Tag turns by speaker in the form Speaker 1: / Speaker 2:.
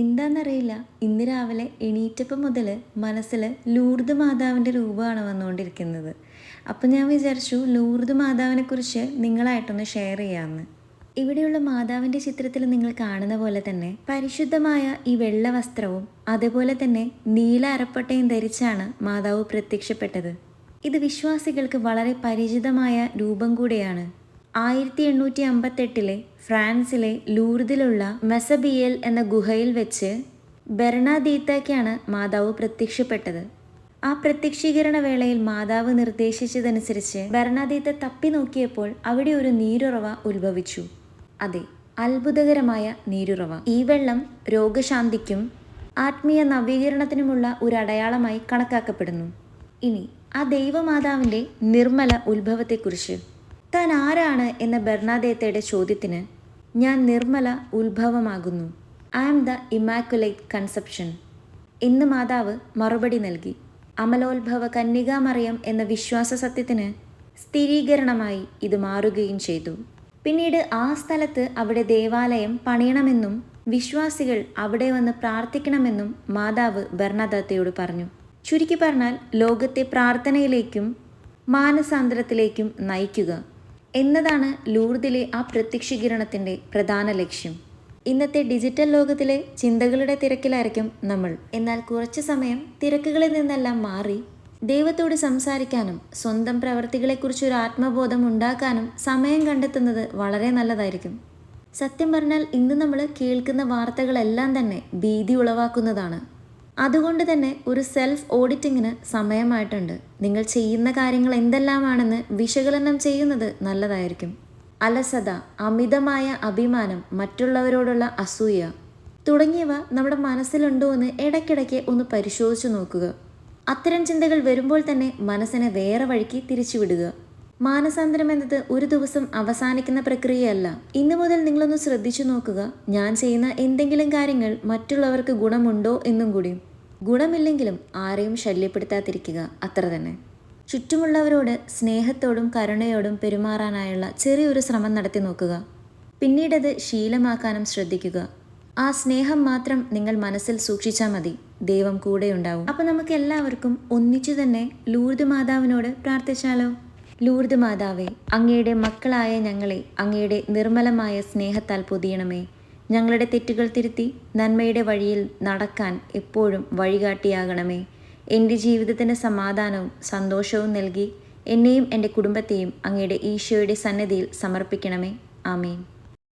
Speaker 1: എന്താണെന്നറിയില്ല, ഇന്ന് രാവിലെ എണീറ്റപ്പം മുതൽ മനസ്സിൽ ലൂർദ് മാതാവിൻ്റെ രൂപമാണ് വന്നുകൊണ്ടിരിക്കുന്നത്. അപ്പം ഞാൻ വിചാരിച്ചു ലൂർദ് മാതാവിനെക്കുറിച്ച് നിങ്ങളായിട്ടൊന്ന് ഷെയർ ചെയ്യാമെന്ന്. ഇവിടെയുള്ള മാതാവിൻ്റെ ചിത്രത്തിൽ നിങ്ങൾ കാണുന്ന പോലെ തന്നെ പരിശുദ്ധമായ ഈ വെള്ള വസ്ത്രവും അതുപോലെ തന്നെ നീല അരപ്പട്ടയും ധരിച്ചാണ് മാതാവ് പ്രത്യക്ഷപ്പെട്ടത്. ഇത് വിശ്വാസികൾക്ക് വളരെ പരിചിതമായ രൂപം കൂടിയാണ്. 1858 ഫ്രാൻസിലെ ലൂർദിലുള്ള മെസബിയേൽ എന്ന ഗുഹയിൽ വെച്ച് ബെർണാദീത്തയ്ക്കാണ് മാതാവ് പ്രത്യക്ഷപ്പെട്ടത്. ആ പ്രത്യക്ഷീകരണ വേളയിൽ മാതാവ് നിർദ്ദേശിച്ചതനുസരിച്ച് ബെർണാദീത്ത തപ്പി നോക്കിയപ്പോൾ അവിടെ ഒരു നീരുറവ ഉത്ഭവിച്ചു. അതെ, അത്ഭുതകരമായ നീരുറവ. ഈ വെള്ളം രോഗശാന്തിക്കും ആത്മീയ നവീകരണത്തിനുമുള്ള ഒരു അടയാളമായി കണക്കാക്കപ്പെടുന്നു. ഇനി ആ ദൈവമാതാവിൻ്റെ നിർമ്മല ഉത്ഭവത്തെക്കുറിച്ച്. താൻ ആരാണ് എന്ന ബെർണാദേത്തയുടെ ചോദ്യത്തിന് ഞാൻ നിർമ്മല ഉത്ഭവമാകുന്നു, I am the immaculate conception എന്ന് മാതാവ് മറുപടി നൽകി. അമലോത്ഭവ കന്യകാമറിയം എന്ന വിശ്വാസ സത്യത്തിന് സ്ഥിരീകരണമായി ഇത് മാറുകയും ചെയ്തു. പിന്നീട് ആ സ്ഥലത്ത് അവിടെ ദേവാലയം പണിയണമെന്നും വിശ്വാസികൾ അവിടെ വന്ന് പ്രാർത്ഥിക്കണമെന്നും മാതാവ് ബെർണാദത്തയോട് പറഞ്ഞു. ചുരുക്കി പറഞ്ഞാൽ ലോകത്തെ പ്രാർത്ഥനയിലേക്കും മാനസാന്തരത്തിലേക്കും നയിക്കുക എന്നതാണ് ലൂർദിലെ ആ പ്രത്യക്ഷീകരണത്തിൻ്റെ പ്രധാന ലക്ഷ്യം. ഇന്നത്തെ ഡിജിറ്റൽ ലോകത്തിലെ ചിന്തകളുടെ തിരക്കിലായിരിക്കും നമ്മൾ. എന്നാൽ കുറച്ച് സമയം തിരക്കുകളിൽ നിന്നെല്ലാം മാറി ദൈവത്തോട് സംസാരിക്കാനും സ്വന്തം പ്രവർത്തികളെക്കുറിച്ചൊരു ആത്മബോധം ഉണ്ടാക്കാനും സമയം കണ്ടെത്തുന്നത് വളരെ നല്ലതായിരിക്കും. സത്യം പറഞ്ഞാൽ ഇന്ന് നമ്മൾ കേൾക്കുന്ന വാർത്തകളെല്ലാം തന്നെ ഭീതി ഉളവാക്കുന്നതാണ്. അതുകൊണ്ട് തന്നെ ഒരു സെൽഫ് ഓഡിറ്റിങ്ങിന് സമയമായിട്ടുണ്ട്. നിങ്ങൾ ചെയ്യുന്ന കാര്യങ്ങൾ എന്തെല്ലാമാണെന്ന് വിശകലനം ചെയ്യുന്നത് നല്ലതായിരിക്കും. അലസത, അമിതമായ അഭിമാനം, മറ്റുള്ളവരോടുള്ള അസൂയ തുടങ്ങിയവ നമ്മുടെ മനസ്സിലുണ്ടോ എന്ന് ഇടയ്ക്കിടയ്ക്ക് ഒന്ന് പരിശോധിച്ചു നോക്കുക. അത്തരം ചിന്തകൾ വരുമ്പോൾ തന്നെ മനസ്സിനെ വേറെ വഴിക്ക് തിരിച്ചുവിടുക. മാനസാന്തരം എന്നത് ഒരു ദിവസം അവസാനിക്കുന്ന പ്രക്രിയയല്ല. ഇന്നു മുതൽ നിങ്ങളൊന്ന് ശ്രദ്ധിച്ചു നോക്കുക, ഞാൻ ചെയ്യുന്ന എന്തെങ്കിലും കാര്യങ്ങൾ മറ്റുള്ളവർക്ക് ഗുണമുണ്ടോ എന്നും കൂടിയും. ഗുണമില്ലെങ്കിലും ആരെയും ശല്യപ്പെടുത്താതിരിക്കുക, അത്ര തന്നെ. ചുറ്റുമുള്ളവരോട് സ്നേഹത്തോടും കരുണയോടും പെരുമാറാനായുള്ള ചെറിയൊരു ശ്രമം നടത്തി നോക്കുക. പിന്നീടത് ശീലമാക്കാനും ശ്രദ്ധിക്കുക. ആ സ്നേഹം മാത്രം നിങ്ങൾ മനസ്സിൽ സൂക്ഷിച്ചാൽ മതി, ദൈവം കൂടെയുണ്ടാവും. അപ്പം നമുക്ക് എല്ലാവർക്കും ഒന്നിച്ചു തന്നെ ലൂർദ് മാതാവിനോട് പ്രാർത്ഥിച്ചാലോ? ലൂർദ് മാതാവേ, അങ്ങയുടെ മക്കളായ ഞങ്ങളെ അങ്ങയുടെ നിർമ്മലമായ സ്നേഹത്താൽ പൊതിയണമേ. ഞങ്ങളുടെ തെറ്റുകൾ തിരുത്തി നന്മയുടെ വഴിയിൽ നടക്കാൻ എപ്പോഴും വഴികാട്ടിയാകണമേ. എൻ്റെ ജീവിതത്തിന് സമാധാനവും സന്തോഷവും നൽകി എന്നെയും എൻ്റെ കുടുംബത്തെയും അങ്ങയുടെ ഈശോയുടെ സന്നിധിയിൽ സമർപ്പിക്കണമേ. ആമേൻ.